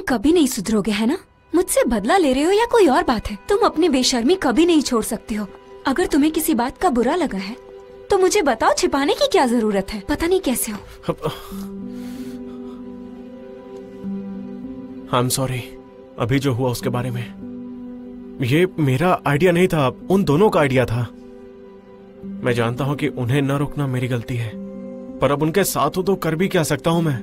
कभी नहीं सुधरोगे, है ना? मुझसे बदला ले रहे हो या कोई और बात है? तुम अपनी बेशर्मी कभी नहीं छोड़ सकते हो। अगर तुम्हें किसी बात का बुरा लगा है तो मुझे बताओ, छिपाने की क्या जरूरत है? पता नहीं कैसे हो। आई एम सॉरी, अभी जो हुआ उसके बारे में, ये मेरा आइडिया नहीं था, उन दोनों का आइडिया था। मैं जानता हूं कि उन्हें न रोकना मेरी गलती है, पर अब उनके साथ हो तो कर भी क्या सकता हूं मैं।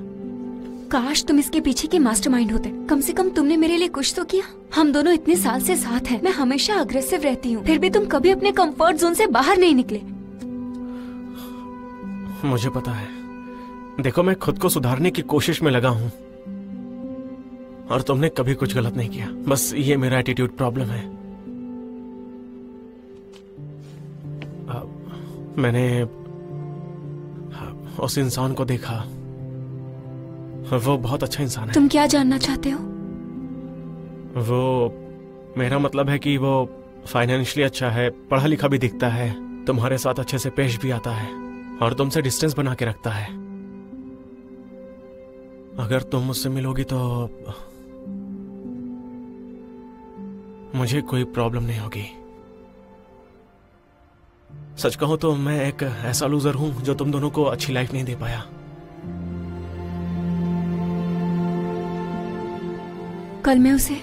काश तुम इसके पीछे के मास्टरमाइंड होते। कम से कम तुमने मेरे लिए कुछ तो किया। हम दोनों इतने साल से साथ हैं। मैं हमेशा अग्रेसिव रहती हूँ, फिर भी तुम कभी अपने कंफर्ट जोन से बाहर नहीं निकले। मुझे पता है। देखो, मैं खुद को सुधारने की कोशिश में लगा हूँ और तुमने कभी कुछ गलत नहीं किया। बस ये मेरा एटीट्यूड प्रॉब्लम है। मैंने उस इंसान को देखा, वो बहुत अच्छा इंसान है। तुम क्या जानना चाहते हो? वो, मेरा मतलब है कि वो फाइनेंशियली अच्छा है, पढ़ा लिखा भी दिखता है, तुम्हारे साथ अच्छे से पेश भी आता है और तुमसे डिस्टेंस बना के रखता है। अगर तुम मुझसे मिलोगी तो मुझे कोई प्रॉब्लम नहीं होगी। सच कहूं तो मैं एक ऐसा लूजर हूं जो तुम दोनों को अच्छी लाइफ नहीं दे पाया। कल मैं उसे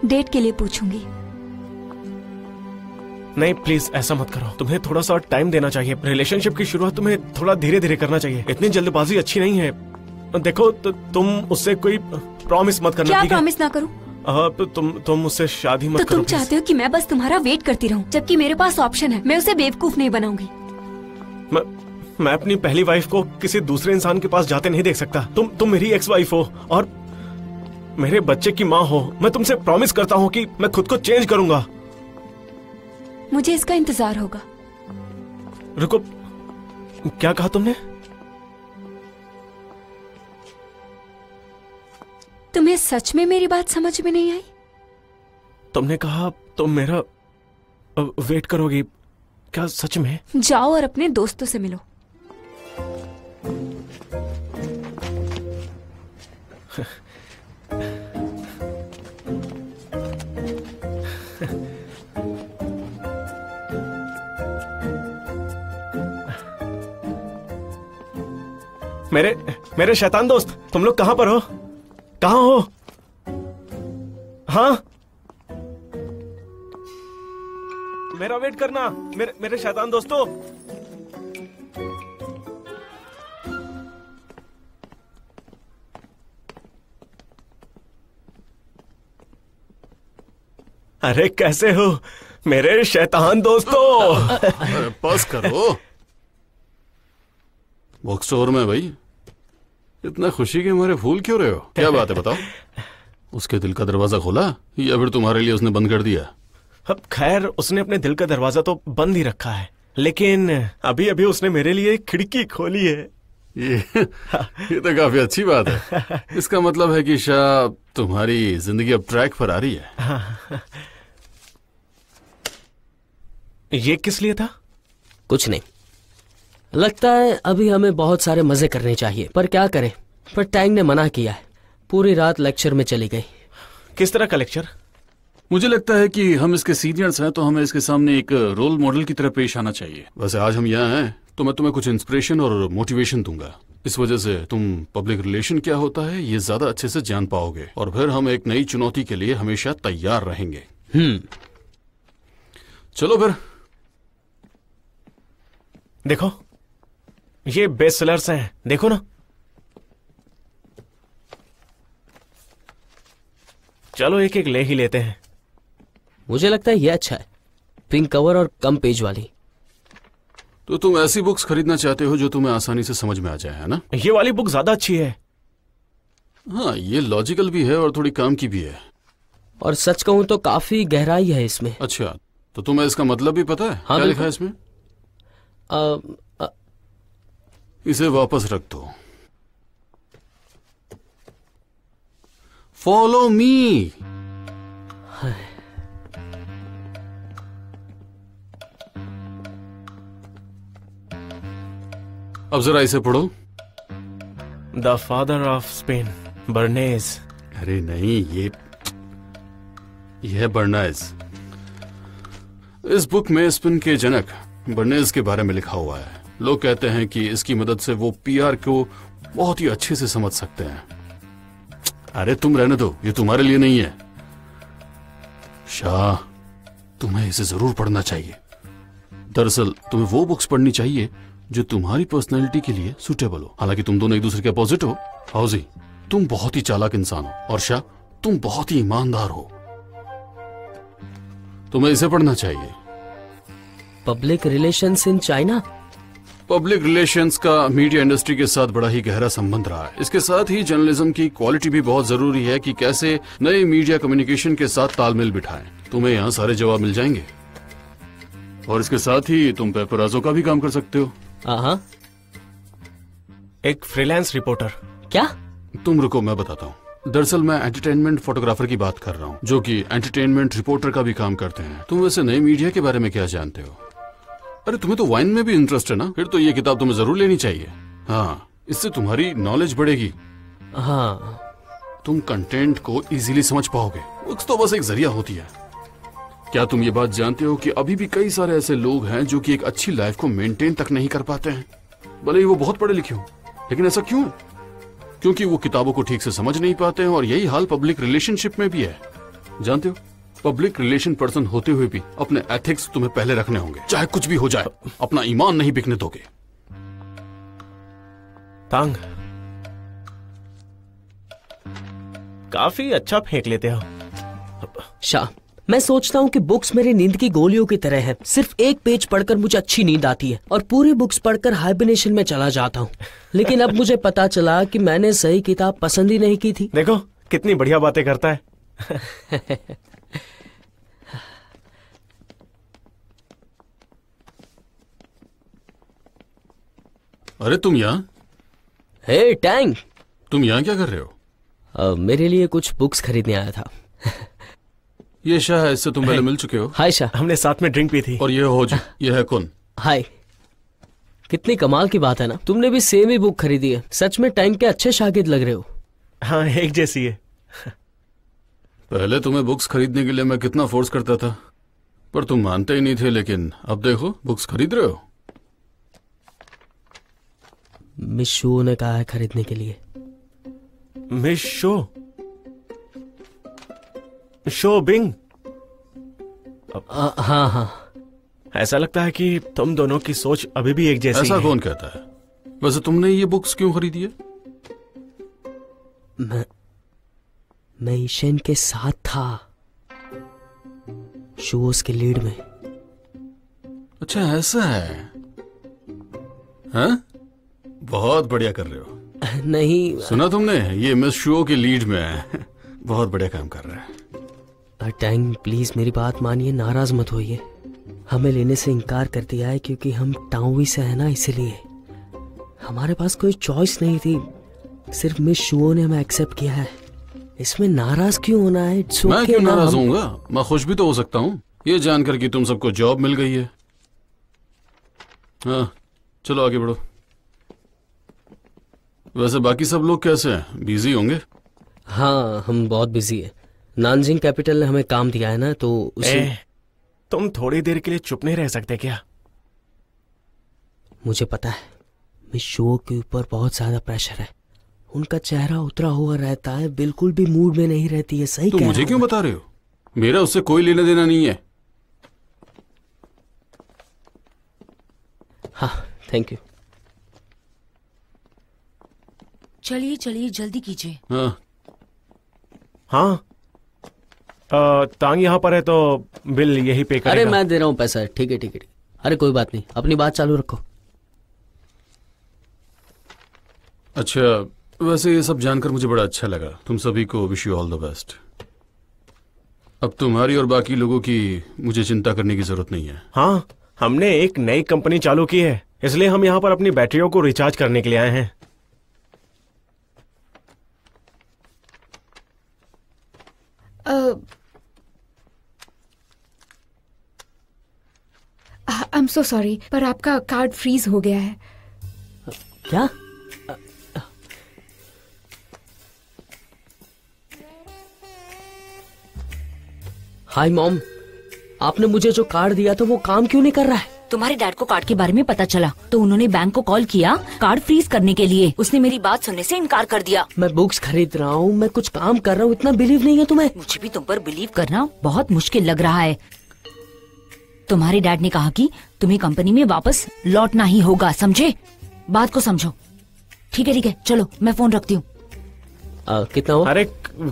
डेट के लिए पूछूंगी। नहीं, प्लीज ऐसा मत करो। तुम्हें थोड़ा सा टाइम देना चाहिए। रिलेशनशिप की शुरुआत तुम्हें थोड़ा धीरे धीरे करना चाहिए। इतनी जल्दबाजी अच्छी नहीं है। देखो, तुम उससे कोई प्रॉमिस मत करना। क्या प्रॉमिस ना करूं? तुम मुझसे शादी मत तो करो। तुम चाहते हो कि मैं बस तुम्हारा वेट करती रहूं, जबकि मेरे पास ऑप्शन है। मैं उसे बेवकूफ नहीं बनाऊंगी। मैं अपनी पहली वाइफ को किसी दूसरे इंसान के पास जाते नहीं देख सकता। तुम मेरी एक्स वाइफ हो और मेरे बच्चे की माँ हो। मैं तुमसे प्रॉमिस करता हूँ कि मैं खुद को चेंज करूंगा। मुझे इसका इंतजार होगा। रुको, क्या कहा तुमने? तुम्हें सच में मेरी बात समझ में नहीं आई? तुमने कहा तुम मेरा वेट करोगी। क्या सच में? जाओ और अपने दोस्तों से मिलो। मेरे शैतान दोस्त, तुम लोग कहां पर हो? कहां हो? हाँ, मेरा वेट करना, मेरे शैतान दोस्तों। अरे कैसे हो मेरे शैतान दोस्तों? अरे पास करो। बुक स्टोर में भाई, इतना खुशी के मारे फूल क्यों रहे हो? क्या बात है बताओ। उसके दिल का दरवाजा खोला या फिर तुम्हारे लिए उसने बंद कर दिया? अब खैर, उसने अपने दिल का दरवाजा तो बंद ही रखा है, लेकिन अभी अभी उसने मेरे लिए खिड़की खोली है। ये तो काफी अच्छी बात है। इसका मतलब है कि शाह तुम्हारी जिंदगी अब ट्रैक पर आ रही है। ये किस लिए था? कुछ नहीं। लगता है अभी हमें बहुत सारे मजे करने चाहिए, पर क्या करें। पर टैंग ने मना किया है। पूरी रात लेक्चर में चली गई। किस तरह का लेक्चर? मुझे लगता है कि हम इसके सीनियर्स हैं तो हमें इसके सामने एक रोल मॉडल की तरह पेश आना चाहिए। वैसे आज हम यहाँ हैं तो मैं तुम्हें कुछ इंस्पिरेशन और मोटिवेशन दूंगा। इस वजह से तुम पब्लिक रिलेशन क्या होता है ये ज्यादा अच्छे से जान पाओगे और फिर हम एक नई चुनौती के लिए हमेशा तैयार रहेंगे। चलो फिर। देखो, ये बेस्ट सेलर्स हैं, देखो ना। चलो एक एक ले ही लेते हैं। मुझे लगता है ये अच्छा है, पिंक कवर और कम पेज वाली। तो तुम ऐसी बुक्स खरीदना चाहते हो जो तुम्हें आसानी से समझ में आ जाए, है ना? ये वाली बुक ज्यादा अच्छी है। हाँ, ये लॉजिकल भी है और थोड़ी काम की भी है। और सच कहूं तो काफी गहराई है इसमें। अच्छा, तो तुम्हें इसका मतलब भी पता है? हाँ, क्या लिखा है इसमें? इसे वापस रख दो। Follow me. अब जरा इसे पढ़ो। द फादर ऑफ स्पेन, बर्नेज। अरे नहीं, ये है बर्नाइज। इस बुक में स्पेन के जनक बर्नेज के बारे में लिखा हुआ है। लोग कहते हैं कि इसकी मदद से वो पीआर को बहुत ही अच्छे से समझ सकते हैं। अरे तुम रहने दो, ये तुम्हारे लिए नहीं है। शाह, तुम्हें इसे जरूर पढ़ना चाहिए। दरअसल तुम्हें वो बुक्स पढ़नी चाहिए जो तुम्हारी पर्सनैलिटी के लिए सुटेबल हो। हालांकि तुम दोनों एक दूसरे के अपोजिट हो। फौजी, तुम बहुत ही चालाक इंसान हो और शाह, तुम बहुत ही ईमानदार हो। तुम्हें इसे पढ़ना चाहिए। Public relations in China. Public relations का मीडिया इंडस्ट्री के साथ बड़ा ही गहरा संबंध रहा है। इसके साथ ही जर्नलिज्म की क्वालिटी भी बहुत जरूरी है कि कैसे नए मीडिया कम्युनिकेशन के साथ तालमेल बिठाएं। तुम्हें यहाँ सारे जवाब मिल जाएंगे और इसके साथ ही तुम पेपराजों का भी काम कर सकते हो। हाँ, एक फ्रीलांस रिपोर्टर। क्या? तुम रुको, मैं बताता हूँ। दरअसल मैं एंटरटेनमेंट फोटोग्राफर की बात कर रहा हूँ, जो कि एंटरटेनमेंट रिपोर्टर का भी काम करते हैं। तुम वैसे नए मीडिया के बारे में क्या जानते हो? अरे तुम्हें तो वाइन में भी इंटरेस्ट है ना? फिर तो ये किताब तुम्हें जरूर लेनी चाहिए। हाँ, इससे तुम्हारी नॉलेज बढ़ेगी। हाँ, तुम कंटेंट को इजीली समझ पाओगे। बुक्स तो बस एक जरिया होती है। क्या तुम ये बात जानते हो कि अभी भी कई सारे ऐसे लोग हैं जो कि एक अच्छी लाइफ को मेंटेन तक नहीं कर पाते हैं, भले ही वो बहुत पढ़े लिखे हो। लेकिन ऐसा क्यों? क्योंकि वो किताबों को ठीक से समझ नहीं पाते हैं। और यही हाल पब्लिक रिलेशनशिप में भी है। जानते हो, पब्लिक रिलेशन पर्सन होते हुए भी अपने एथिक्स तुम्हें पहले रखने होंगे। चाहे कुछ भी हो जाए, अपना ईमान नहीं बिकने दोगे। तांग, काफी अच्छा फेंक लेते हो। शाह, मैं सोचता हूँ कि बुक्स मेरी नींद की गोलियों की तरह है। सिर्फ एक पेज पढ़कर मुझे अच्छी नींद आती है और पूरी बुक्स पढ़कर हाइबरनेशन में चला जाता हूँ। लेकिन अब मुझे पता चला कि मैंने सही किताब पसंद ही नहीं की थी। देखो कितनी बढ़िया बातें करता है। अरे तुम यहाँ? हे टैंग, तुम यहाँ क्या कर रहे हो? मेरे लिए कुछ बुक्स खरीदने आया था। ये शाह है, इससे तुम पहले मिल चुके हो। हाय शाह। हमने साथ में ड्रिंक पी थी। और ये हो जी, ये है कौन? हाय। कितनी कमाल की बात है ना, तुमने भी सेम ही बुक खरीदी है। सच में टैंक के अच्छे शागिर्द लग रहे हो। हाँ, एक जैसी है। पहले तुम्हें बुक्स खरीदने के लिए मैं कितना फोर्स करता था, पर तुम मानते ही नहीं थे। लेकिन अब देखो, बुक्स खरीद रहे हो। मिस शू ने कहा है खरीदने के लिए। मिस शो? शो बिंग? हाँ हाँ। ऐसा लगता है कि तुम दोनों की सोच अभी भी एक जैसी ऐसा है। कौन कहता है? वैसे तुमने ये बुक्स क्यों खरीदी है? मैं ईशेन के साथ था, शोज के लीड में। अच्छा ऐसा है? हाँ, बहुत बढ़िया कर रहे हो। नहीं, सुना तुमने, ये मिस शो के लीड में है। बहुत बढ़िया काम कर रहा है। टैंग प्लीज मेरी बात मानिए, नाराज मत होइए। हमें लेने से इनकार कर दिया है क्योंकि हम टाउवी से है ना, इसलिए हमारे पास कोई चॉइस नहीं थी। सिर्फ मिस शो ने हमें एक्सेप्ट किया है। इसमें नाराज क्यों होना है? मैं क्यों नाराज होऊंगा? मैं खुश भी तो हो सकता हूँ ये जानकर कि तुम सबको जॉब मिल गई है। हाँ, चलो आगे बढ़ो। वैसे बाकी सब लोग कैसे हैं? बिजी होंगे? हाँ, हम बहुत बिजी है। नानजिंग कैपिटल ने हमें काम दिया है ना, तो उसे तुम थोड़ी देर के लिए चुप नहीं रह सकते क्या? मुझे पता है, मिस शो के ऊपर बहुत ज्यादा प्रेशर है। उनका चेहरा उतरा हुआ रहता है, बिल्कुल भी मूड में नहीं रहती है। सही तो मुझे क्यों बता रहे हो? मेरा उससे कोई लेना देना नहीं है। हाँ, थैंक यू। चलिए चलिए, जल्दी कीजिए। हाँ हाँ, तांग यहाँ पर है तो बिल यही पे करेगा। अरे मैं दे रहा हूँ पैसा। ठीक है ठीक है। अरे कोई बात नहीं, अपनी बात चालू रखो। अच्छा, वैसे ये सब जानकर मुझे बड़ा अच्छा लगा। तुम सभी को wish you all the best. अब तुम्हारी और बाकी लोगों की मुझे चिंता करने की जरूरत नहीं है। हाँ, हमने एक नई कंपनी चालू की है, इसलिए हम यहाँ पर अपनी बैटरियों को रिचार्ज करने के लिए आए हैं। आई एम सो सॉरी, पर आपका कार्ड फ्रीज हो गया है। क्या? हाय मॉम, आपने मुझे जो कार्ड दिया था वो काम क्यों नहीं कर रहा है? तुम्हारे डैड को कार्ड के बारे में पता चला तो उन्होंने बैंक को कॉल किया कार्ड फ्रीज करने के लिए। उसने मेरी बात सुनने से इनकार कर दिया। मैं बुक्स खरीद रहा हूँ, मैं कुछ काम कर रहा हूँ, इतना बिलीव नहीं है तुम्हें? मुझे भी तुम पर बिलीव करना बहुत मुश्किल लग रहा है। तुम्हारे डैड ने कहा कि तुम्हें कंपनी में वापस लौटना ही होगा, समझे? बात को समझो। ठीक है चलो मैं फोन रखती हूँ। कितना हुआ? अरे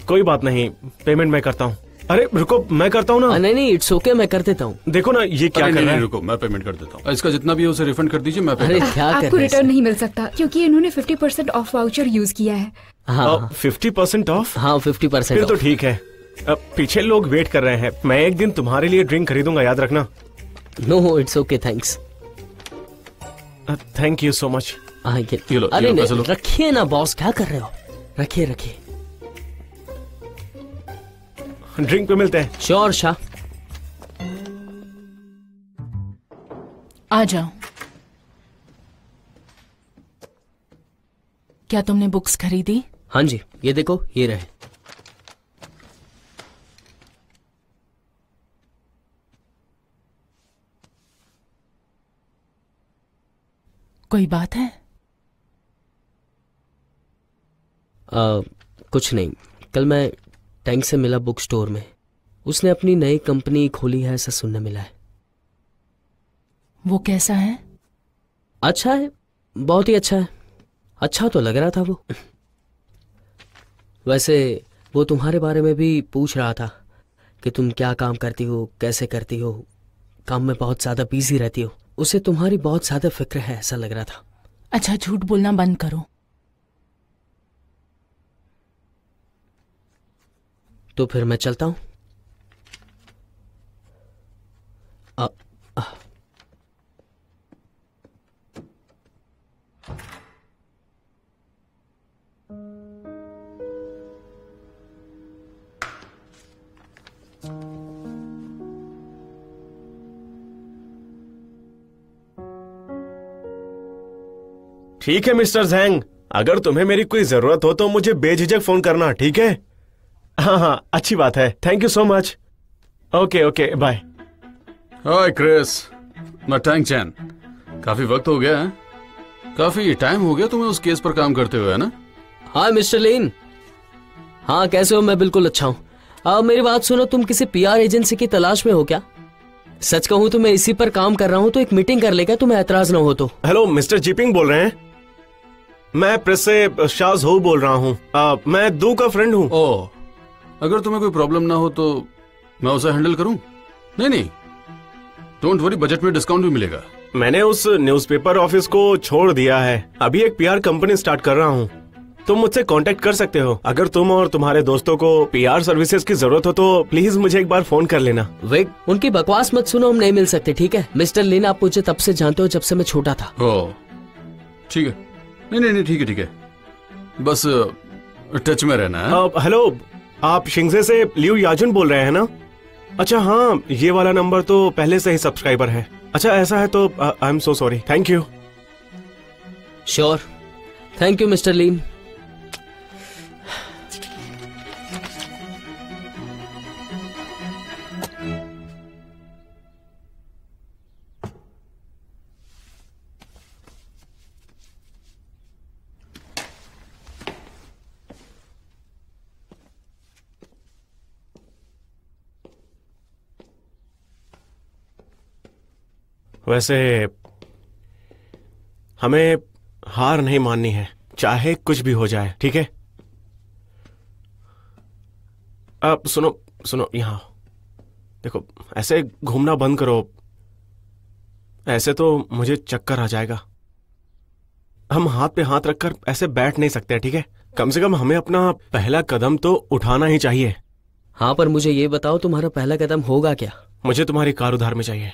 कोई बात नहीं, पेमेंट मैं करता हूँ। अरे रुको, मैं करता हूँ ना। नहीं इट्स ओके, मैं कर देता हूँ। देखो ना ये क्या कर रहा है। रुको, मैं पेमेंट कर देता हूँ। इसका जितना भी है उसे रिफंड कर दीजिए, मैं अरे क्या कर आपको रिटर्न नहीं मिल सकता क्योंकि इन्होंने 50% ऑफ वाउचर यूज किया है। हाँ 50% ऑफ? हाँ 50%। फिर तो ठीक है। अब पीछे लोग वेट कर रहे हैं, मैं एक दिन तुम्हारे लिए ड्रिंक खरीदूंगा, याद रखना। No it's okay, thanks. Thank you so much. अरे रखिए ना बॉस, क्या कर रहे हो? रखिए। ड्रिंक पे मिलते हैं। श्योर शाह। आ जाओ। क्या तुमने बुक्स खरीदी? हाँ जी, ये देखो, ये रहे। कोई बात है? कुछ नहीं, कल मैं टैंक से मिला बुक स्टोर में। उसने अपनी नई कंपनी खोली है, ऐसा सुनने मिला है। वो कैसा है? अच्छा है, बहुत ही अच्छा है। अच्छा तो लग रहा था वो। वैसे वो तुम्हारे बारे में भी पूछ रहा था कि तुम क्या काम करती हो, कैसे करती हो, काम में बहुत ज्यादा बिजी रहती हो। उसे तुम्हारी बहुत ज्यादा फिक्र है, ऐसा लग रहा था। अच्छा, झूठ बोलना बंद करो। तो फिर मैं चलता हूं। ठीक है मिस्टर ज़ैंग, अगर तुम्हें मेरी कोई जरूरत हो तो मुझे बेझिझक फोन करना, ठीक है? हाँ, अच्छी बात है। Thank you so much. Okay bye. Hi Chris, मैं टैंग चैन। काफी वक्त हो गया है, काफी टाइम हो गया तुम्हें उस केस पर काम करते हुए, है ना? हाय मिस्टर लिन। हाँ कैसे हो? मैं बिल्कुल अच्छा हूँ। मेरी बात सुनो, तुम किसी पीआर एजेंसी की तलाश में हो क्या? सच कहूँ तो मैं इसी पर काम कर रहा हूँ, तो एक मीटिंग कर लेगा, तुम्हें ऐतराज ना हो तो। हेलो, मिस्टर जीपिंग बोल रहे हैं? मैं प्रेस से शाज हो बोल रहा हूँ। मैं दू का फ्रेंड हूँ। ओह, अगर तुम्हें कोई प्रॉब्लम ना हो तो मैं उसे हैंडल करूं? नहीं, डोंट वरी, बजट में डिस्काउंट भी मिलेगा। मैंने उस न्यूज़पेपर ऑफिस को छोड़ दिया है, अभी एक पीआर कंपनी स्टार्ट कर रहा हूँ। तुम मुझसे कांटेक्ट कर सकते हो। अगर तुम और तुम्हारे दोस्तों को पीआर सर्विसेज की जरूरत हो तो प्लीज मुझे एक बार फोन कर लेना। वेट, उनकी बकवास मत सुनो, हम नहीं मिल सकते, ठीक है? मिस्टर लिन, आप मुझे तब से जानते हो जब से मैं छोटा था। ओह ठीक है, नहीं ठीक है, बस टच में रहना है। हेलो, आप शिंगजे से लियू याजुन बोल रहे हैं ना? अच्छा हाँ, ये वाला नंबर तो पहले से ही सब्सक्राइबर है। अच्छा ऐसा है तो I am so sorry. Thank you. Sure, thank you mister Lin. वैसे हमें हार नहीं माननी है, चाहे कुछ भी हो जाए, ठीक है? अब सुनो यहां देखो, ऐसे घूमना बंद करो, ऐसे तो मुझे चक्कर आ जाएगा। हम हाथ पे हाथ रखकर ऐसे बैठ नहीं सकते, ठीक है? कम से कम हमें अपना पहला कदम तो उठाना ही चाहिए। हाँ, पर मुझे ये बताओ, तुम्हारा पहला कदम होगा क्या? मुझे तुम्हारी कार उधार में चाहिए।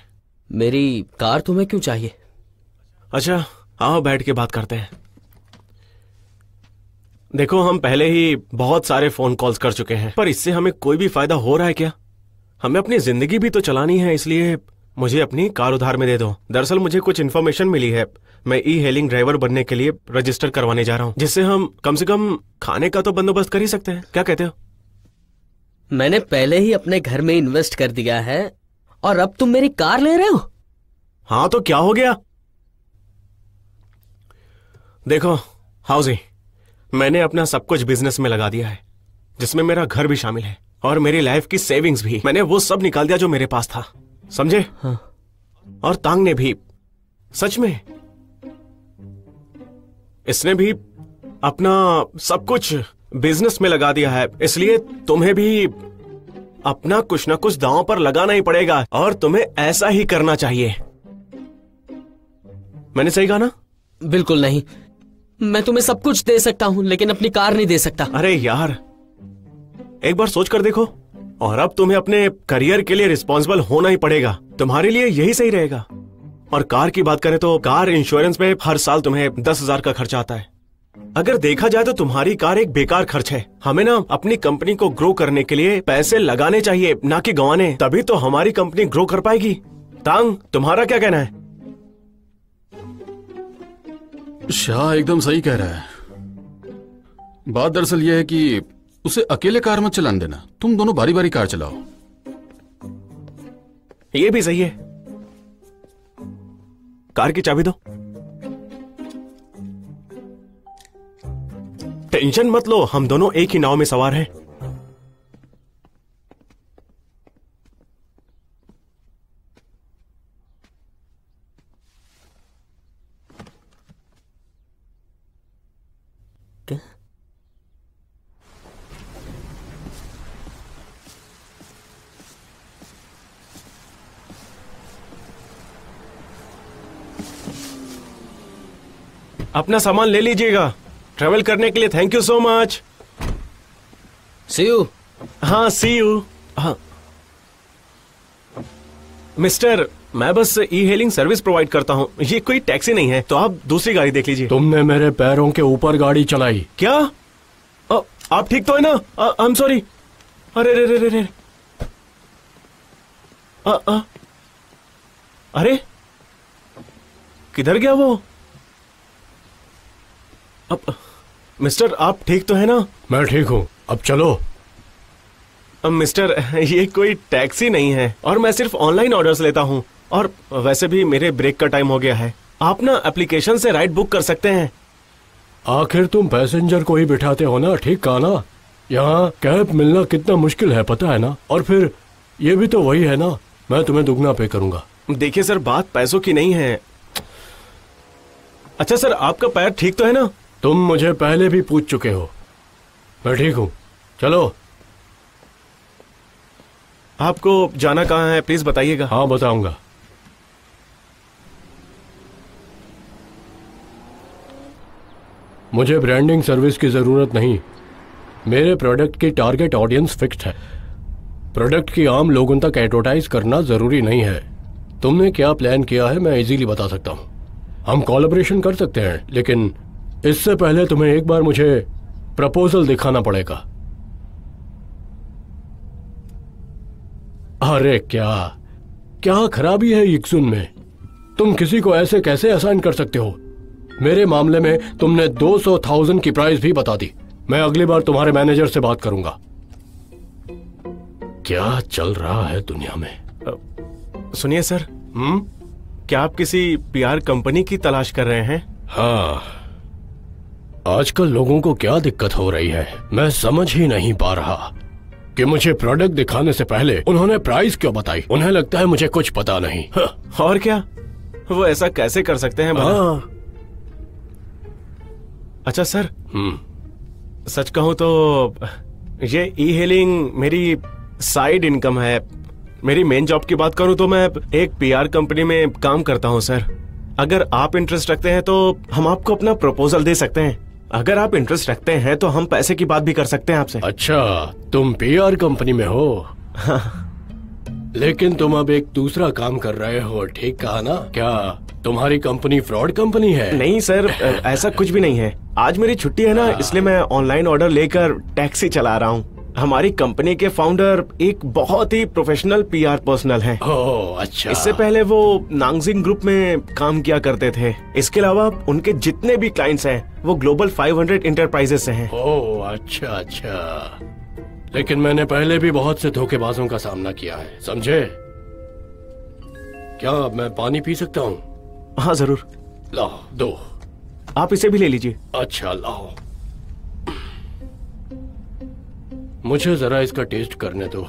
मेरी कार तुम्हें क्यों चाहिए? अच्छा आओ बैठ के बात करते हैं। देखो, हम पहले ही बहुत सारे फोन कॉल्स कर चुके हैं, पर इससे हमें कोई भी फायदा हो रहा है क्या? हमें अपनी जिंदगी भी तो चलानी है, इसलिए मुझे अपनी कार उधार में दे दो। दरअसल मुझे कुछ इन्फॉर्मेशन मिली है, मैं ई हेलिंग ड्राइवर बनने के लिए रजिस्टर करवाने जा रहा हूँ, जिससे हम कम से कम खाने का तो बंदोबस्त कर ही सकते हैं। क्या कहते हो? मैंने पहले ही अपने घर में इन्वेस्ट कर दिया है और अब तुम मेरी कार ले रहे हो? हाँ तो क्या हो गया? देखो हाउजी, मैंने अपना सब कुछ बिजनेस में लगा दिया है, जिसमें मेरा घर भी शामिल है और मेरी लाइफ की सेविंग्स भी। मैंने वो सब निकाल दिया जो मेरे पास था, समझे? हाँ। और तांग ने भी, सच में इसने भी अपना सब कुछ बिजनेस में लगा दिया है, इसलिए तुम्हें भी अपना कुछ ना कुछ दांव पर लगाना ही पड़ेगा और तुम्हें ऐसा ही करना चाहिए। मैंने सही कहा ना? बिल्कुल नहीं। मैं तुम्हें सब कुछ दे सकता हूं लेकिन अपनी कार नहीं दे सकता। अरे यार, एक बार सोच कर देखो। और अब तुम्हें अपने करियर के लिए रिस्पॉन्सिबल होना ही पड़ेगा, तुम्हारे लिए यही सही रहेगा। और कार की बात करें तो कार इंश्योरेंस में हर साल तुम्हें 10,000 का खर्चा आता है। अगर देखा जाए तो तुम्हारी कार एक बेकार खर्च है। हमें ना अपनी कंपनी को ग्रो करने के लिए पैसे लगाने चाहिए, ना कि गंवाने, तभी तो हमारी कंपनी ग्रो कर पाएगी। तांग, तुम्हारा क्या कहना है? शाह एकदम सही कह रहा है। बात दरअसल यह है कि उसे अकेले कार मत चलाने देना, तुम दोनों बारी बारी कार चलाओ। ये भी सही है। कार की चाबी दो। टेंशन मत लो, हम दोनों एक ही नाव में सवार हैं। अपना सामान ले लीजिएगा। ट्रेवल करने के लिए thank you so much. See you. हाँ, सी यू। हाँ मिस्टर, मैं बस ई हेलिंग सर्विस प्रोवाइड करता हूँ, ये कोई टैक्सी नहीं है, तो आप दूसरी गाड़ी देख लीजिए। तुमने मेरे पैरों के ऊपर गाड़ी चलाई। क्या? आप ठीक तो है ना? I am sorry. अरे रे रे रे रे। अरे किधर गया वो? अब मिस्टर, आप ठीक तो है ना? मैं ठीक हूँ, अब चलो। मिस्टर, ये कोई टैक्सी नहीं है और मैं सिर्फ ऑनलाइन ऑर्डर्स लेता हूँ, और वैसे भी मेरे ब्रेक का टाइम हो गया है। आप ना एप्लीकेशन से राइड बुक कर सकते हैं। आखिर तुम पैसेंजर को ही बिठाते हो ना, ठीक कहा ना? यहाँ कैब मिलना कितना मुश्किल है, पता है ना? और फिर ये भी तो वही है ना, मैं तुम्हें दुगना पे करूंगा। देखिए सर, बात पैसों की नहीं है। अच्छा सर, आपका पैर ठीक तो है ना? तुम मुझे पहले भी पूछ चुके हो। मैं ठीक हूँ, चलो। आपको जाना कहाँ है, प्लीज बताइएगा। हाँ, बताऊंगा। मुझे ब्रांडिंग सर्विस की जरूरत नहीं। मेरे प्रोडक्ट की टारगेट ऑडियंस फिक्स्ड है। प्रोडक्ट की आम लोगों तक एडवर्टाइज करना जरूरी नहीं है। तुमने क्या प्लान किया है मैं इजीली बता सकता हूँ। हम कोलैबोरेशन कर सकते हैं, लेकिन इससे पहले तुम्हें एक बार मुझे प्रपोजल दिखाना पड़ेगा। अरे क्या क्या खराबी है यिक्सुन में? तुम किसी को ऐसे कैसे असाइन कर सकते हो? मेरे मामले में तुमने 200,000 की प्राइस भी बता दी। मैं अगली बार तुम्हारे मैनेजर से बात करूंगा। क्या चल रहा है दुनिया में? सुनिए सर। क्या आप किसी पीआर कंपनी की तलाश कर रहे हैं? हाँ, आजकल लोगों को क्या दिक्कत हो रही है मैं समझ ही नहीं पा रहा कि मुझे प्रोडक्ट दिखाने से पहले उन्होंने प्राइस क्यों बताई। उन्हें लगता है मुझे कुछ पता नहीं। और क्या, वो ऐसा कैसे कर सकते हैं? हाँ। अच्छा सर, सच कहूं तो ये ई हेलिंग मेरी साइड इनकम है। मेरी मेन जॉब की बात करूं तो मैं एक पीआर कंपनी में काम करता हूं सर। अगर आप इंटरेस्ट रखते हैं तो हम आपको अपना प्रपोजल दे सकते हैं। अगर आप इंटरेस्ट रखते हैं तो हम पैसे की बात भी कर सकते हैं आपसे। अच्छा, तुम पीआर कंपनी में हो? लेकिन तुम अब एक दूसरा काम कर रहे हो, ठीक कहा ना? क्या तुम्हारी कंपनी फ्रॉड कंपनी है? नहीं सर, ऐसा कुछ भी नहीं है। आज मेरी छुट्टी है ना, इसलिए मैं ऑनलाइन ऑर्डर लेकर टैक्सी चला रहा हूँ। हमारी कंपनी के फाउंडर एक बहुत ही प्रोफेशनल पीआर पर्सनल हैं। ओह अच्छा। इससे पहले वो नांगजिंग ग्रुप में काम किया करते थे। इसके अलावा उनके जितने भी क्लाइंट्स हैं वो ग्लोबल 500 इंटरप्राइजेस से हैं। ओह अच्छा अच्छा। लेकिन मैंने पहले भी बहुत से धोखेबाजों का सामना किया है, समझे? क्या मैं पानी पी सकता हूँ? हाँ जरूर। लाओ, दो। आप इसे भी ले लीजिए। अच्छा, लाओ। मुझे जरा इसका टेस्ट करने दो।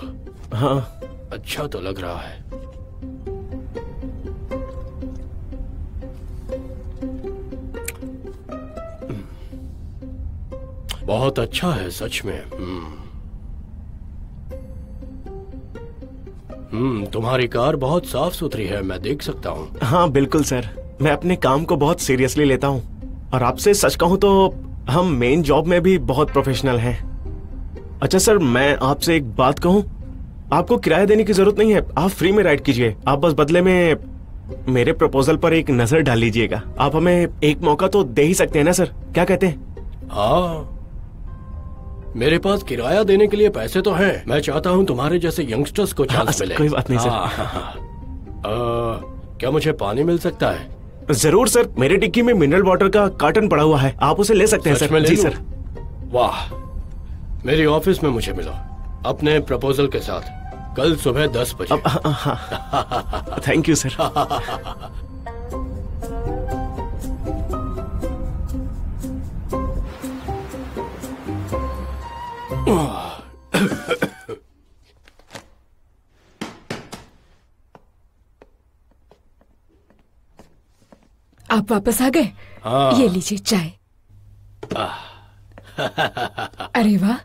हाँ, अच्छा तो लग रहा है। बहुत अच्छा है सच में। तुम्हारी कार बहुत साफ सुथरी है, मैं देख सकता हूँ। हाँ बिल्कुल सर, मैं अपने काम को बहुत सीरियसली लेता हूँ और आपसे सच कहूँ तो हम मेन जॉब में भी बहुत प्रोफेशनल हैं। अच्छा सर, मैं आपसे एक बात कहूँ, आपको किराया देने की जरूरत नहीं है, आप फ्री में राइड कीजिए। आप बस बदले में मेरे प्रपोजल पर एक नजर डाल लीजिएगा। आप हमें एक मौका तो दे ही सकते हैं ना सर, क्या कहते हैं? हाँ, मेरे पास किराया देने के लिए पैसे तो हैं। मैं चाहता हूँ तुम्हारे जैसे यंगस्टर्स को चांस मिले। कोई बात नहीं सर। क्या मुझे पानी मिल सकता है? जरूर सर, मेरे डिक्की में मिनरल वाटर का कार्टन पड़ा हुआ है, आप उसे ले सकते हैं सर। जी सर। वाह, मेरी ऑफिस में मुझे मिलो अपने प्रपोजल के साथ कल सुबह 10 बजे। Thank you sir. आप वापस आ गए? हाँ। ये लीजिए चाय। अरे वाह,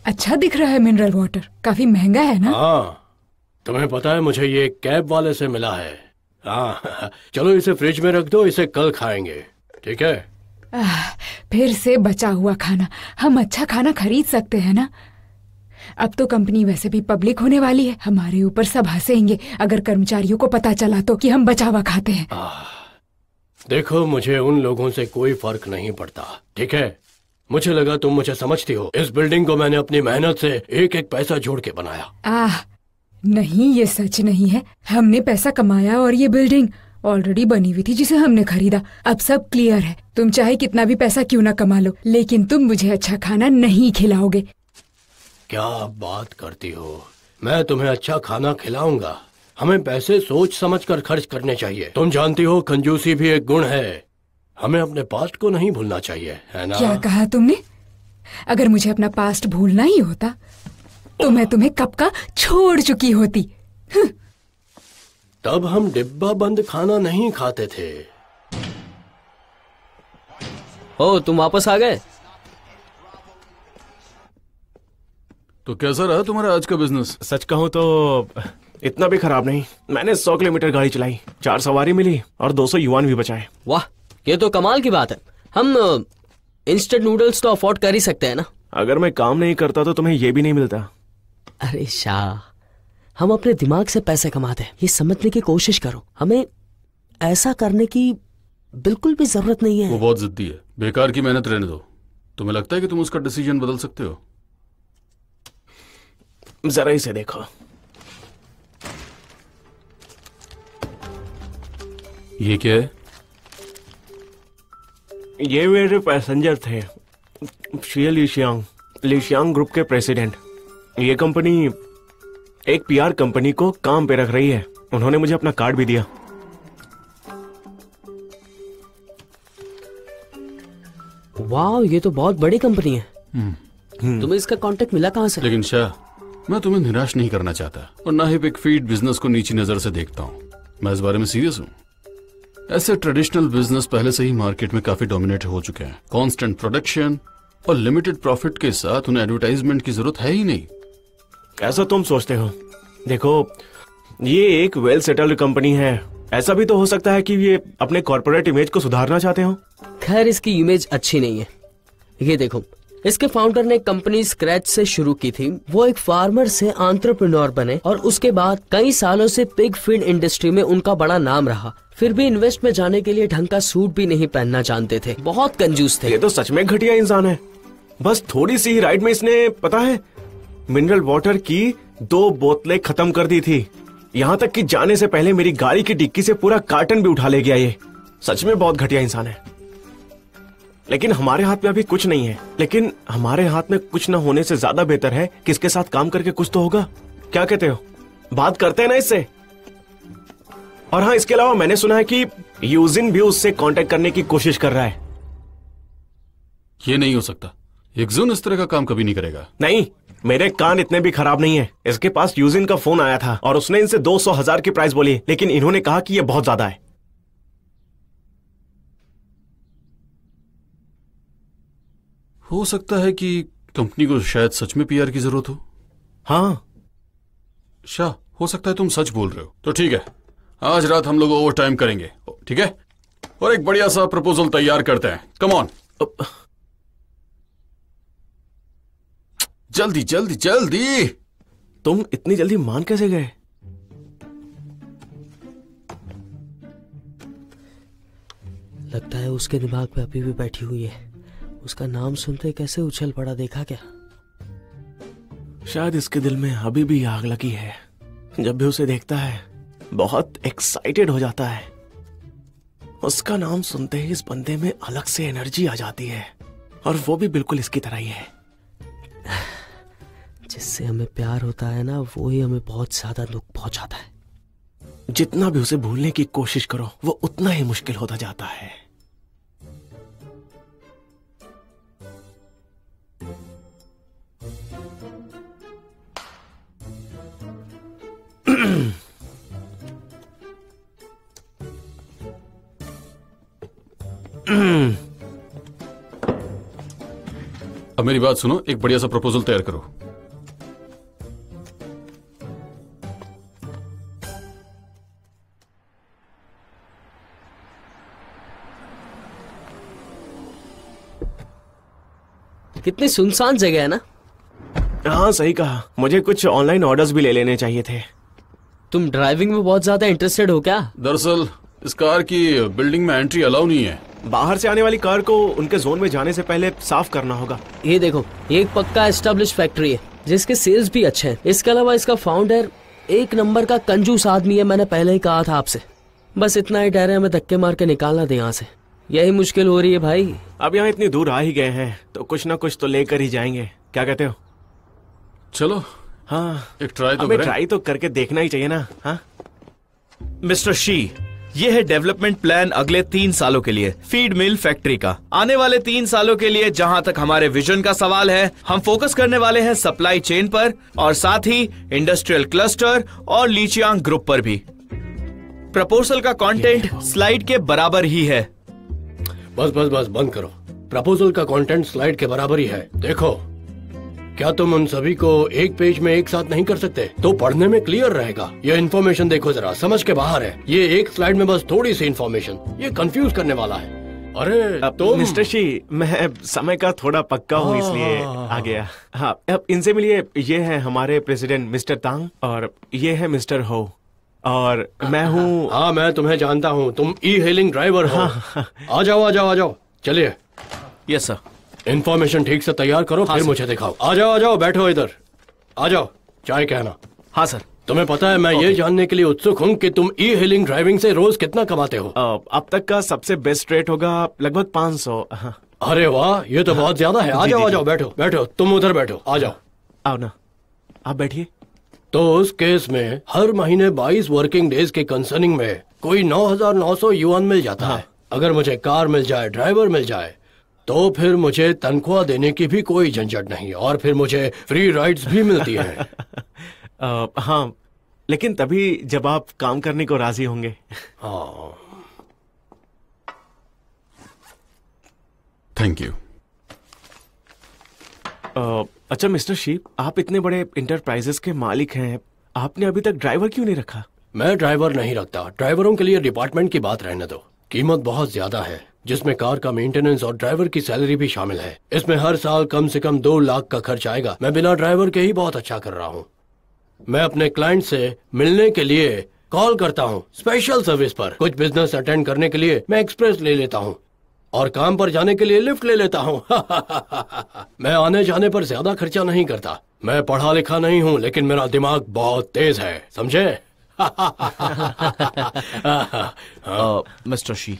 अच्छा दिख रहा है मिनरल वाटर, काफी महंगा है ना? हाँ, तुम्हें पता है मुझे ये कैब वाले से मिला है। हाँ, चलो इसे फ्रिज में रख दो, इसे कल खाएंगे, ठीक है? फिर से बचा हुआ खाना। हम अच्छा खाना खरीद सकते हैं ना? अब तो कंपनी वैसे भी पब्लिक होने वाली है, हमारे ऊपर सब हंसेंगे अगर कर्मचारियों को पता चला तो कि हम बचा हुआ खाते हैं। देखो, मुझे उन लोगों से कोई फर्क नहीं पड़ता, ठीक है? मुझे लगा तुम मुझे समझती हो। इस बिल्डिंग को मैंने अपनी मेहनत से एक एक पैसा जोड़ के बनाया। नहीं, ये सच नहीं है। हमने पैसा कमाया और ये बिल्डिंग ऑलरेडी बनी हुई थी जिसे हमने खरीदा। अब सब क्लियर है। तुम चाहे कितना भी पैसा क्यों ना कमा लो, लेकिन तुम मुझे अच्छा खाना नहीं खिलाओगे। क्या बात करती हो? मैं तुम्हें अच्छा खाना खिलाऊंगा। हमें पैसे सोच समझ कर खर्च करने चाहिए। तुम जानती हो कंजूसी भी एक गुण है। हमें अपने पास्ट को नहीं भूलना चाहिए, है ना? क्या कहा तुमने? अगर मुझे अपना पास्ट भूलना ही होता तो मैं तुम्हें कब का छोड़ चुकी होती। तब हम डिब्बा बंद खाना नहीं खाते थे। ओ, तुम वापस आ गए? तो कैसा रहा तुम्हारा आज का बिजनेस? सच कहूँ तो इतना भी खराब नहीं। मैंने 100 किलोमीटर गाड़ी चलाई, 4 सवारी मिली और 200 युआन भी बचाए। वाह, ये तो कमाल की बात है। हम इंस्टेंट नूडल्स तो अफोर्ड कर ही सकते हैं ना? अगर मैं काम नहीं करता तो तुम्हें ये भी नहीं मिलता। अरे शाह, हम अपने दिमाग से पैसे कमाते हैं, ये समझने की कोशिश करो। हमें ऐसा करने की बिल्कुल भी जरूरत नहीं है। वो बहुत जिद्दी है, बेकार की मेहनत रहने दो। तुम्हें लगता है कि तुम उसका डिसीजन बदल सकते हो? जरा इसे देखो। ये क्या है? ये मेरे पैसेंजर थे, शिया लिशियांग ग्रुप के प्रेसिडेंट। ये कंपनी एक पीआर कंपनी को काम पे रख रही है। उन्होंने मुझे अपना कार्ड भी दिया। वाह, ये तो बहुत बड़ी कंपनी है। तुम्हें इसका कांटेक्ट मिला कहाँ से? लेकिन शाह, मैं तुम्हें निराश नहीं करना चाहता और ना ही बिग फीड बिजनेस को नीची नजर से देखता हूँ। मैं इस बारे में सीरियस हूँ। ऐसे ट्रेडिशनल बिजनेस पहले से ही मार्केट में काफी डोमिनेट हो चुके हैं। कांस्टेंट प्रोडक्शन और लिमिटेड प्रॉफिट के साथ उन्हें एडवर्टाइजमेंट की जरूरत है ही नहीं। ऐसा तुम सोचते हो? देखो, ये एक वेल सेटल्ड कंपनी है। ऐसा भी तो हो सकता है कि ये अपने कॉर्पोरेट इमेज को सुधारना चाहते हो। खैर, इसकी इमेज अच्छी नहीं है। ये देखो, इसके फाउंडर ने कंपनी स्क्रैच से शुरू की थी। वो एक फार्मर से एंटरप्रेन्योर बने और उसके बाद कई सालों से पिग फीड इंडस्ट्री में उनका बड़ा नाम रहा। फिर भी इन्वेस्ट में जाने के लिए ढंग का सूट भी नहीं पहनना जानते थे, बहुत कंजूस थे। ये तो सच में घटिया इंसान है। बस थोड़ी सी राइड में इसने, पता है, मिनरल वाटर की 2 बोतलें खत्म कर दी थी। यहाँ तक कि जाने से पहले मेरी गाड़ी की डिक्की से पूरा कार्टन भी उठा ले गया। ये सच में बहुत घटिया इंसान है। लेकिन हमारे हाथ में अभी कुछ नहीं है। लेकिन हमारे हाथ में कुछ न होने से ज्यादा बेहतर है कि इसके साथ काम करके कुछ तो होगा। क्या कहते हो? बात करते हैं ना इससे। और हाँ, इसके अलावा मैंने सुना है कि यूजिन भी उससे कांटेक्ट करने की कोशिश कर रहा है। ये नहीं हो सकता, यकजुन इस तरह का काम कभी नहीं करेगा। नहीं, मेरे कान इतने भी खराब नहीं है। इसके पास यूजिन का फोन आया था और उसने इनसे 200,000 की प्राइस बोली, लेकिन इन्होंने कहा कि यह बहुत ज्यादा है। हो सकता है कि कंपनी को शायद सच में पीआर की जरूरत हो। हाँ शाह, हो सकता है तुम सच बोल रहे हो। तो ठीक है, आज रात हम लोग ओवर टाइम करेंगे, ठीक है? और एक बढ़िया सा प्रपोजल तैयार करते हैं। कम ऑन, जल्दी जल्दी जल्दी। तुम इतनी जल्दी मान कैसे गए? लगता है उसके दिमाग पे अभी भी बैठी हुई है। उसका नाम सुनते कैसे उछल पड़ा, देखा क्या? शायद इसके दिल में अभी भी आग लगी है। जब भी उसे देखता है बहुत एक्साइटेड हो जाता है। उसका नाम सुनते ही इस बंदे में अलग से एनर्जी आ जाती है, और वो भी बिल्कुल इसकी तरह ही है। जिससे हमें प्यार होता है ना, वो ही हमें बहुत ज्यादा दुख पहुंचाता है। जितना भी उसे भूलने की कोशिश करो, वो उतना ही मुश्किल होता जाता है। अब मेरी बात सुनो, एक बढ़िया सा प्रपोजल तैयार करो। कितनी सुनसान जगह है ना। हाँ सही कहा, मुझे कुछ ऑनलाइन ऑर्डर्स भी ले लेने चाहिए थे। तुम ड्राइविंग में बहुत ज्यादा इंटरेस्टेड हो क्या? दरअसल इस कार की बिल्डिंग में एंट्री अलाउ नहीं है। बाहर से आने वाली कार को उनके जोन में जाने से पहले साफ करना होगा। ये देखो, ये एक पक्का एस्टेब्लिश फैक्ट्री है जिसके सेल्स भी अच्छे हैं। इसके अलावा इसका फाउंडर एक नंबर का कंजूस आदमी है। मैंने पहले ही कहा था आपसे। बस इतना ही डर है हमें धक्के मार के निकालना दे यहाँ से। यही मुश्किल हो रही है भाई। अब यहाँ इतनी दूर आ ही गए हैं तो कुछ ना कुछ तो लेकर ही जाएंगे। क्या कहते हो? चलो हाँ, एक ट्राई तो हमें करें। ट्राई तो करके देखना ही चाहिए ना। हाँ मिस्टर शी, ये है डेवलपमेंट प्लान अगले 3 सालों के लिए फीड मिल फैक्ट्री का। आने वाले 3 सालों के लिए जहां तक हमारे विजन का सवाल है, हम फोकस करने वाले हैं सप्लाई चेन पर और साथ ही इंडस्ट्रियल क्लस्टर और लीचियांग ग्रुप पर भी। प्रपोजल का कंटेंट स्लाइड के बराबर ही है। बस बस बस बंद करो। प्रपोजल का कंटेंट स्लाइड के बराबर ही है। देखो, क्या तुम उन सभी को एक पेज में एक साथ नहीं कर सकते? तो पढ़ने में क्लियर रहेगा। ये इन्फॉर्मेशन देखो जरा, समझ के बाहर है। ये एक स्लाइड में बस थोड़ी सी इन्फॉर्मेशन, ये कंफ्यूज करने वाला है। अरे तो मिस्टर शी, मैं समय का थोड़ा पक्का हूँ इसलिए आ गया। हाँ, अब इनसे मिलिए। ये है हमारे प्रेसिडेंट मिस्टर तांग और ये है मिस्टर हो और मैं हूँ। हाँ, मैं तुम्हें जानता हूँ, तुम ई हेलिंग ड्राइवर हो। आ जाओ आ जाओ आ जाओ, चलिए। Yes sir. इन्फॉर्मेशन ठीक से तैयार करो, फिर मुझे दिखाओ। आ जाओ, बैठो इधर। आ जाओ, चाय कहना। हाँ सर। तुम्हें पता है, मैं ये जानने के लिए उत्सुक हूँ कि तुम ई हेलिंग ड्राइविंग से रोज कितना कमाते हो? अब तक का सबसे बेस्ट रेट होगा लगभग 500। अरे वाह, ये तो बहुत ज्यादा है। आ जाओ, बैठो, तुम उधर बैठो। आ जाओ। आओ ना, आप बैठिए। तो उस केस में हर महीने 22 वर्किंग डेज के कंसर्निंग में कोई 9,900 युआन मिल जाता है। अगर मुझे कार मिल जाए, ड्राइवर मिल जाए, तो फिर मुझे तनख्वाह देने की भी कोई झंझट नहीं, और फिर मुझे फ्री राइड्स भी मिलती हैं। हाँ, लेकिन तभी जब आप काम करने को राजी होंगे। हाँ, थैंक यू। अच्छा मिस्टर शी, आप इतने बड़े इंटरप्राइजेस के मालिक हैं, आपने अभी तक ड्राइवर क्यों नहीं रखा? मैं ड्राइवर नहीं रखता। ड्राइवरों के लिए डिपार्टमेंट की बात रहने दो। कीमत बहुत ज्यादा है, जिसमें कार का मेंटेनेंस और ड्राइवर की सैलरी भी शामिल है। इसमें हर साल कम से कम 2 लाख का खर्च आएगा। मैं बिना ड्राइवर के ही बहुत अच्छा कर रहा हूँ। मैं अपने क्लाइंट से मिलने के लिए कॉल करता हूँ स्पेशल सर्विस पर। कुछ बिजनेस अटेंड करने के लिए मैं एक्सप्रेस ले लेता हूँ और काम पर जाने के लिए लिफ्ट ले लेता हूँ। मैं आने जाने पर ज्यादा खर्चा नहीं करता। मैं पढ़ा लिखा नहीं हूँ, लेकिन मेरा दिमाग बहुत तेज है, समझे? मिस्टर शी,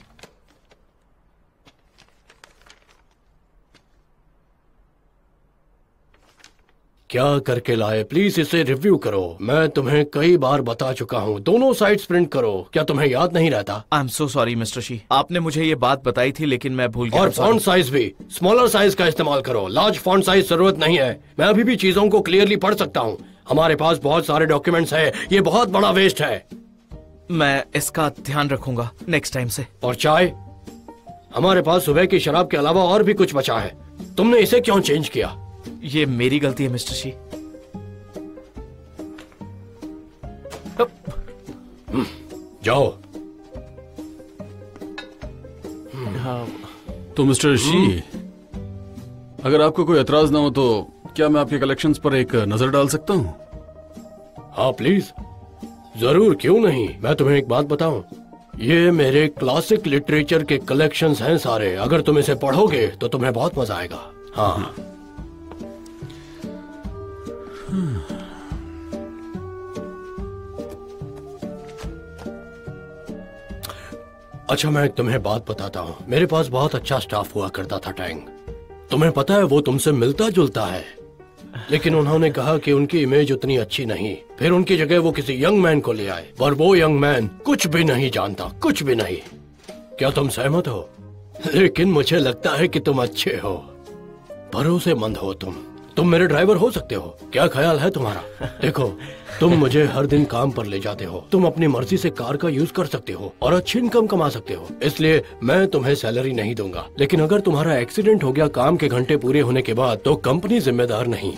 क्या करके लाए, प्लीज इसे रिव्यू करो। मैं तुम्हें कई बार बता चुका हूँ, दोनों साइड्स प्रिंट करो। क्या तुम्हें याद नहीं रहता? आई am so sorry mister she, आपने मुझे ये बात बताई थी लेकिन मैं भूल गया। और फॉन्ट साइज भी स्मॉलर साइज का इस्तेमाल करो, लार्ज फॉन्ट साइज जरूरत नहीं है। मैं अभी भी चीजों को क्लियरली पढ़ सकता हूँ। हमारे पास बहुत सारे डॉक्यूमेंट्स है, ये बहुत बड़ा वेस्ट है। मैं इसका ध्यान रखूंगा नेक्स्ट टाइम से। और चाय, हमारे पास सुबह की शराब के अलावा और भी कुछ बचा है, तुमने इसे क्यों चेंज किया? ये मेरी गलती है मिस्टर शी। जाओ। तो मिस्टर शी, अगर आपको कोई एतराज ना हो तो क्या मैं आपके कलेक्शंस पर एक नजर डाल सकता हूँ? हाँ प्लीज, जरूर, क्यों नहीं। मैं तुम्हें एक बात बताऊं, ये मेरे क्लासिक लिटरेचर के कलेक्शंस हैं सारे। अगर तुम इसे पढ़ोगे तो तुम्हें बहुत मजा आएगा। हाँ अच्छा, मैं तुम्हें बात बताता हूँ। मेरे पास बहुत अच्छा स्टाफ हुआ करता था टैंग। तुम्हें पता है वो तुमसे मिलता जुलता है, लेकिन उन्होंने कहा कि उनकी इमेज उतनी अच्छी नहीं। फिर उनकी जगह वो किसी यंग मैन को ले आए, और वो यंग मैन कुछ भी नहीं जानता, कुछ भी नहीं। क्या तुम सहमत हो? लेकिन मुझे लगता है कि तुम अच्छे हो, भरोसेमंद हो। तुम मेरे ड्राइवर हो सकते हो। क्या ख्याल है तुम्हारा? देखो, तुम मुझे हर दिन काम पर ले जाते हो, तुम अपनी मर्जी से कार का यूज कर सकते हो और अच्छी इनकम कमा सकते हो, इसलिए मैं तुम्हें सैलरी नहीं दूंगा। लेकिन अगर तुम्हारा एक्सीडेंट हो गया काम के घंटे पूरे होने के बाद, तो कंपनी जिम्मेदार नहीं।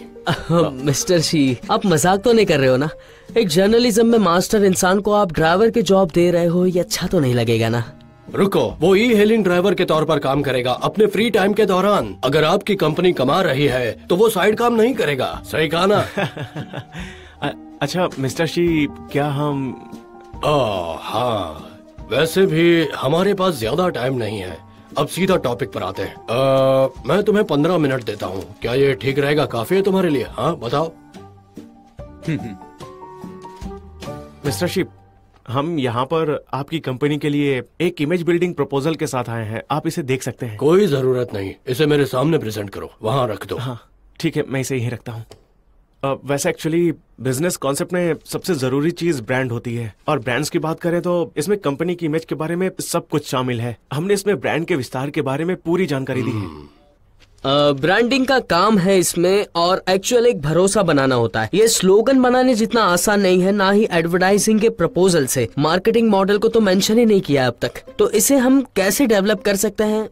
मिस्टर शी, आप मजाक तो नहीं कर रहे हो ना? एक जर्नलिज्म में मास्टर इंसान को आप ड्राइवर के जॉब दे रहे हो, ये अच्छा तो नहीं लगेगा ना? रुको, वो ई हेलिंग ड्राइवर के तौर पर काम करेगा अपने फ्री टाइम के दौरान। अगर आपकी कंपनी कमा रही है तो वो साइड काम नहीं करेगा। सही कहा ना? अच्छा मिस्टर शी, क्या हम हाँ, वैसे भी हमारे पास ज्यादा टाइम नहीं है। अब सीधा टॉपिक पर आते हैं। मैं तुम्हें 15 मिनट देता हूँ, क्या ये ठीक रहेगा? काफी है तुम्हारे लिए? हाँ बताओ। मिस्टर शी, हम यहाँ पर आपकी कंपनी के लिए एक इमेज बिल्डिंग प्रपोजल के साथ आए हैं, आप इसे देख सकते हैं। कोई जरूरत नहीं, इसे मेरे सामने प्रेजेंट करो, वहाँ रख दो। हाँ ठीक है, मैं इसे यहीं रखता हूँ। वैसे एक्चुअली बिजनेस कॉन्सेप्ट में सबसे जरूरी चीज ब्रांड होती है, और ब्रांड्स की बात करें तो इसमें कंपनी की इमेज के बारे में सब कुछ शामिल है। हमने इसमें ब्रांड के विस्तार के बारे में पूरी जानकारी दी है। ब्रांडिंग का काम है इसमें, और एक्चुअल एक भरोसा बनाना होता है। ये स्लोगन बनाने जितना आसान नहीं है, ना ही एडवर्टाइजिंग के प्रपोजल से। मार्केटिंग मॉडल को तो मेंशन ही नहीं किया अब तक, तो इसे हम कैसे डेवलप कर सकते हैं?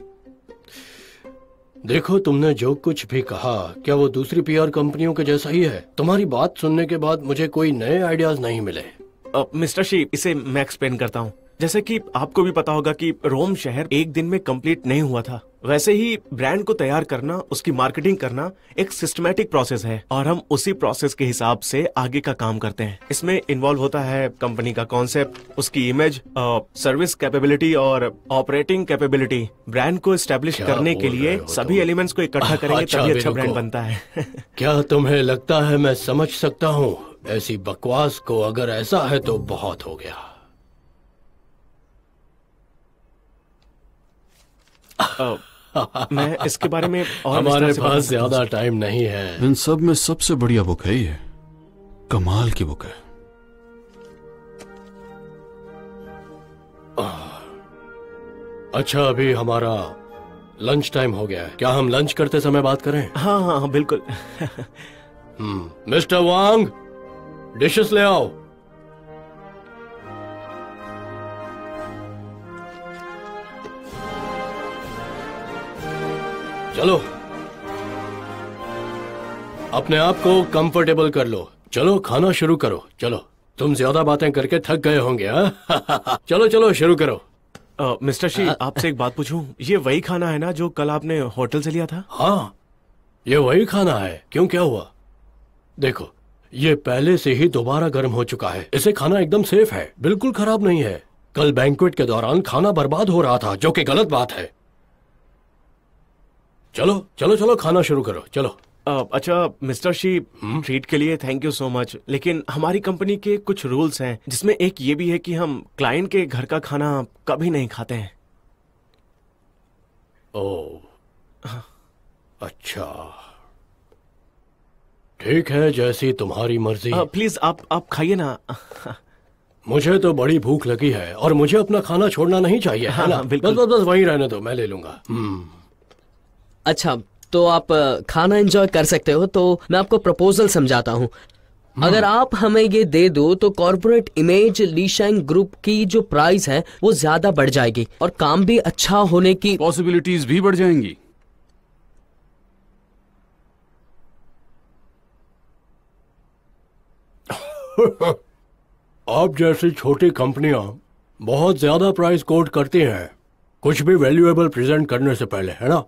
देखो, तुमने जो कुछ भी कहा, क्या वो दूसरी पीआर कंपनियों के जैसा ही है? तुम्हारी बात सुनने के बाद मुझे कोई नए आइडियाज नहीं मिले। मिस्टर शी, इसे मैं एक्सप्लेन करता हूँ। जैसे कि आपको भी पता होगा कि रोम शहर एक दिन में कंप्लीट नहीं हुआ था, वैसे ही ब्रांड को तैयार करना, उसकी मार्केटिंग करना एक सिस्टमैटिक प्रोसेस है, और हम उसी प्रोसेस के हिसाब से आगे का काम करते हैं। इसमें इन्वॉल्व होता है कंपनी का कॉन्सेप्ट, उसकी इमेज, सर्विस कैपेबिलिटी और ऑपरेटिंग कैपेबिलिटी। ब्रांड को एस्टेब्लिश करने के लिए सभी एलिमेंट्स को इकट्ठा करेंगे तभी अच्छा ब्रांड बनता है। क्या तुम्हें लगता है मैं समझ सकता हूँ ऐसी बकवास को? अगर ऐसा है तो बहुत हो गया। मैं इसके बारे में और हमारे पास ज्यादा टाइम नहीं है। इन सब में सबसे बढ़िया बुक है ये, कमाल की बुक है। अच्छा, अभी हमारा लंच टाइम हो गया है, क्या हम लंच करते समय बात करें? हाँ हाँ हाँ बिल्कुल। मिस्टर वांग, डिशेस ले आओ। चलो, अपने आप को कंफर्टेबल कर लो। चलो खाना शुरू करो। चलो, तुम ज्यादा बातें करके थक गए होंगे। चलो चलो शुरू करो। मिस्टर शी, आपसे एक बात पूछूं? ये वही खाना है ना जो कल आपने होटल से लिया था? हाँ, ये वही खाना है। क्यों, क्या हुआ? देखो, ये पहले से ही दोबारा गर्म हो चुका है। इसे खाना एकदम सेफ है, बिल्कुल खराब नहीं है। कल बैंक्वेट के दौरान खाना बर्बाद हो रहा था, जो कि गलत बात है। चलो चलो चलो, खाना शुरू करो। चलो। अच्छा मिस्टर शी, ट्रीट के लिए थैंक यू सो मच, लेकिन हमारी कंपनी के कुछ रूल्स हैं, जिसमें एक ये भी है कि हम क्लाइंट के घर का खाना कभी नहीं खाते हैं। ओह, अच्छा, ठीक है, जैसी तुम्हारी मर्जी। प्लीज आप खाइए ना। मुझे तो बड़ी भूख लगी है और मुझे अपना खाना छोड़ना नहीं चाहिए, है ना? बिल्कुल। बस वहीं रहने दो, मैं ले लूंगा। अच्छा, तो आप खाना एंजॉय कर सकते हो। तो मैं आपको प्रपोजल समझाता हूँ। अगर आप हमें ये दे दो तो कॉर्पोरेट इमेज लीशैंग ग्रुप की जो प्राइस है वो ज्यादा बढ़ जाएगी और काम भी अच्छा होने की पॉसिबिलिटीज भी बढ़ जाएंगी। आप जैसी छोटी कंपनियां बहुत ज्यादा प्राइस कोट करती हैं कुछ भी वैल्यूएबल प्रेजेंट करने से पहले, है ना?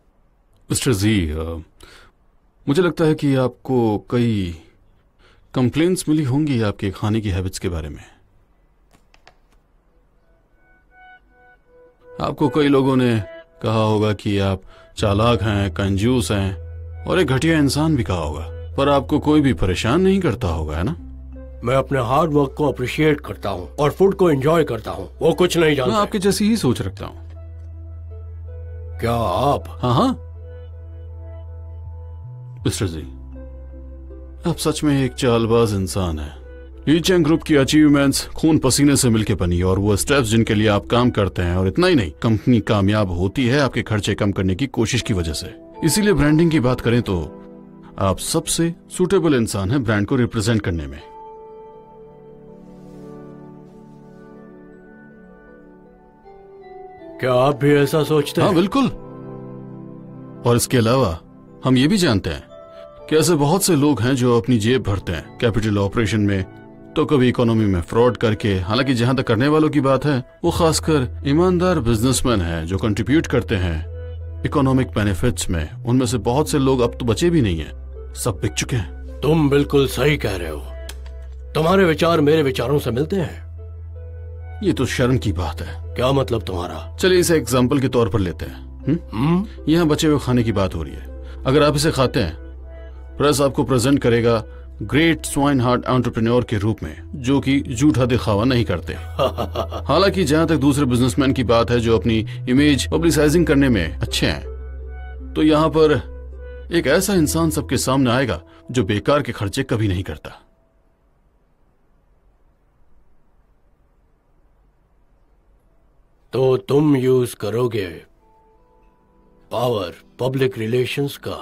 मिस्टर जी, मुझे लगता है कि आपको कई कंप्लेंट्स मिली होंगी आपके खाने की हैबिट्स के बारे में। आपको कई लोगों ने कहा होगा कि आप चालाक हैं, कंजूस हैं और एक घटिया इंसान भी कहा होगा, पर आपको कोई भी परेशान नहीं करता होगा, है ना? मैं अपने हार्ड वर्क को अप्रिशिएट करता हूँ और फूड को एंजॉय करता हूँ। वो कुछ नहीं जानते। मैं आपके जैसी ही सोच रखता हूँ। क्या आप? हाँ। मिस्टर जी, आप सच में एक चालबाज इंसान हैं। लीशैंग ग्रुप की अचीवमेंट्स खून पसीने से मिलकर बनी और वो स्टेप्स जिनके लिए आप काम करते हैं, और इतना ही नहीं, कंपनी कामयाब होती है आपके खर्चे कम करने की कोशिश की वजह से। इसीलिए ब्रांडिंग की बात करें तो आप सबसे सूटेबल इंसान हैं ब्रांड को रिप्रेजेंट करने में। क्या आप भी ऐसा सोचते हैं? हाँ, बिल्कुल। और इसके अलावा हम ये भी जानते हैं कि ऐसे बहुत से लोग हैं जो अपनी जेब भरते हैं कैपिटल ऑपरेशन में, तो कभी इकोनॉमी में फ्रॉड करके। हालांकि जहां तक करने वालों की बात है वो खासकर ईमानदार बिजनेसमैन हैं जो कंट्रीब्यूट करते हैं इकोनॉमिक बेनिफिट्स में। उनमें से बहुत से लोग अब तो बचे भी नहीं हैं, सब बिक चुके हैं। तुम बिल्कुल सही कह रहे हो। तुम्हारे विचार मेरे विचारों से मिलते हैं। ये तो शर्म की बात है। क्या मतलब तुम्हारा? चलिए इसे एग्जाम्पल के तौर पर लेते हैं। यहाँ बचे हुए खाने की बात हो रही है। अगर आप इसे खाते हैं, प्रेस आपको प्रेजेंट करेगा ग्रेट स्वाइन हार्ट एंटरप्रेन्योर के रूप में, जो कि झूठा दिखावा नहीं करते। हालांकि जहां तक दूसरे बिजनेसमैन की बात है जो अपनी इमेज पब्लिसाइजिंग करने में अच्छे हैं, तो यहाँ पर एक ऐसा इंसान सबके सामने आएगा जो बेकार के खर्चे कभी नहीं करता। तो तुम यूज करोगे पावर पब्लिक रिलेशंस का।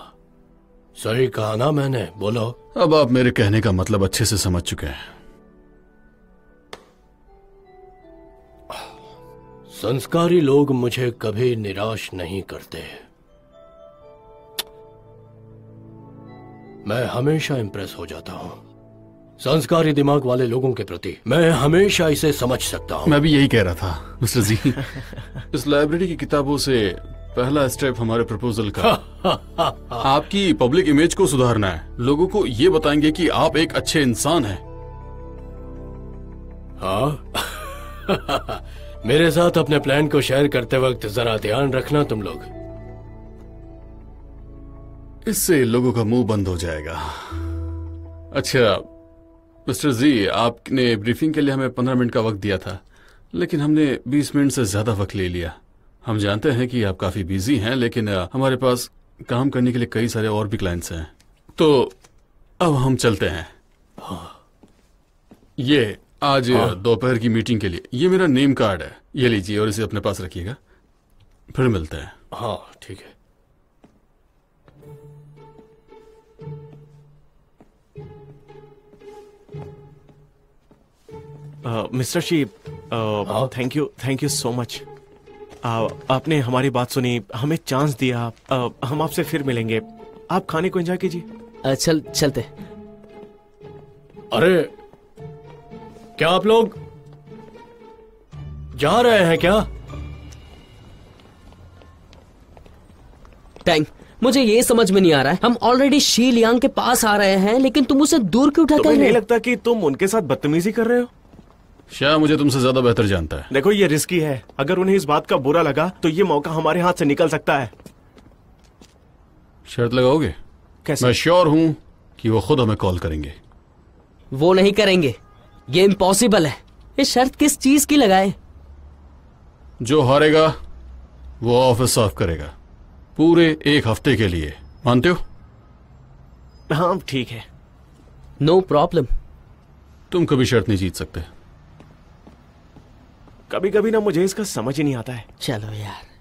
सही कहा ना मैंने? बोलो। अब आप मेरे कहने का मतलब अच्छे से समझ चुके हैं। संस्कारी लोग मुझे कभी निराश नहीं करते। मैं हमेशा इंप्रेस हो जाता हूं संस्कारी दिमाग वाले लोगों के प्रति। मैं हमेशा इसे समझ सकता हूं। मैं भी यही कह रहा था मिस्टर जी। इस लाइब्रेरी की किताबों से पहला स्टेप हमारे प्रपोजल का आपकी पब्लिक इमेज को सुधारना है। लोगों को ये बताएंगे कि आप एक अच्छे इंसान हैं। हाँ। मेरे साथ अपने प्लान को शेयर करते वक्त जरा ध्यान रखना तुम लोग। इससे लोगों का मुंह बंद हो जाएगा। अच्छा मिस्टर जी, आपने ब्रीफिंग के लिए हमें 15 मिनट का वक्त दिया था, लेकिन हमने 20 मिनट से ज्यादा वक्त ले लिया। हम जानते हैं कि आप काफी बिजी हैं, लेकिन हमारे पास काम करने के लिए कई सारे और भी क्लाइंट्स हैं, तो अब हम चलते हैं। ये आज दोपहर की मीटिंग के लिए ये मेरा नेम कार्ड है, ये लीजिए और इसे अपने पास रखिएगा। फिर मिलते हैं। हाँ ठीक है। Mister she, thank you so much. आपने हमारी बात सुनी, हमें चांस दिया। हम आपसे फिर मिलेंगे। आप खाने को एंजॉय कीजिए। चलते। अरे क्या आप लोग जा रहे हैं क्या? टैंग, मुझे ये समझ में नहीं आ रहा है। हम ऑलरेडी शी लियांग के पास आ रहे हैं, लेकिन तुम उसे दूर क्यों उठा कर रहे हो? नहीं लगता कि तुम उनके साथ बदतमीजी कर रहे हो? शाह मुझे तुमसे ज्यादा बेहतर जानता है। देखो ये रिस्की है। अगर उन्हें इस बात का बुरा लगा तो ये मौका हमारे हाथ से निकल सकता है। शर्त लगाओगे? कैसे? मैं श्योर हूं कि वो खुद हमें कॉल करेंगे। वो नहीं करेंगे, ये इम्पॉसिबल है। ये शर्त किस चीज की लगाए? जो हारेगा वो ऑफिस साफ करेगा पूरे 1 हफ्ते के लिए। मानते हो? हाँ ठीक है। No problem. तुम कभी शर्त नहीं जीत सकते। कभी कभी ना मुझे इसका समझ ही नहीं आता है। चलो यार।